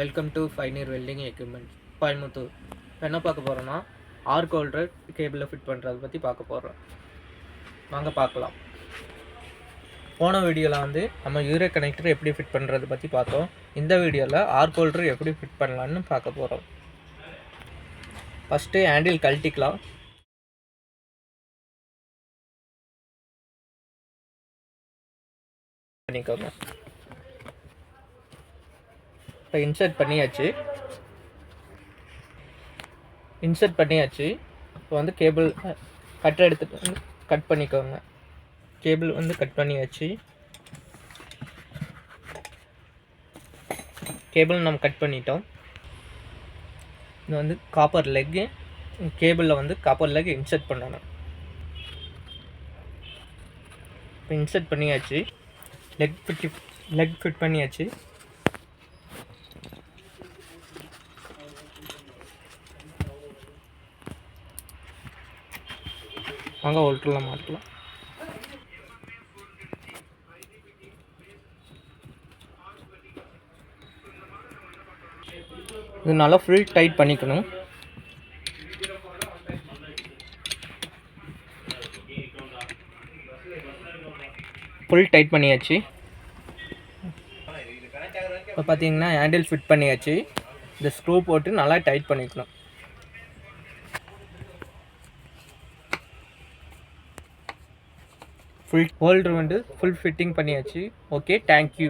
Welcome to ஃபைனியர் welding equipments Coimbatore. இப்போ என்ன பார்க்க போகிறோன்னா ஆர்க் ஹோல்டர் கேபிளில் ஃபிட் பண்ணுறதை பற்றி பார்க்க போகிறோம். வாங்க பார்க்கலாம். போன வீடியோவில் நம்ம யூரே கனெக்டர் எப்படி ஃபிட் பண்ணுறது பற்றி பார்த்தோம். இந்த வீடியோவில் ஆர்க் ஹோல்டர் எப்படி ஃபிட் பண்ணலான்னு பார்க்க போகிறோம். ஃபஸ்ட்டு ஹேண்டில் கழட்டிக்கலாம். பண்ணிக்கோங்க. இப்போ இன்சர்ட் பண்ணியாச்சு. இப்போ கேபிள் கட்டை எடுத்துட்டு கட் பண்ணிக்கோங்க. கேபிள் கட் பண்ணியாச்சு. கேபிள் நம்ம கட் பண்ணிட்டோம். இது காப்பர் லெக்கு. கேபிளில் காப்பர் லெக் இன்சர்ட் பண்ணணும். இப்போ இன்சர்ட் பண்ணியாச்சு. லெக் ஃபிட் பண்ணியாச்சு. வாங்க ஹோல்டரில் மாட்டலாம். இது நல்லா ஃபுல் டைட் பண்ணிக்கணும். ஃபுல் டைட் பண்ணியாச்சு. இப்போ பார்த்தீங்கன்னா ஹேண்டில் ஃபிட் பண்ணியாச்சு. இந்த ஸ்க்ரூ போட்டு நல்லா டைட் பண்ணிக்கணும். ஃபுல் ஹோல்டர் ஃபுல் ஃபிட்டிங் பண்ணியாச்சு. Okay, thank you.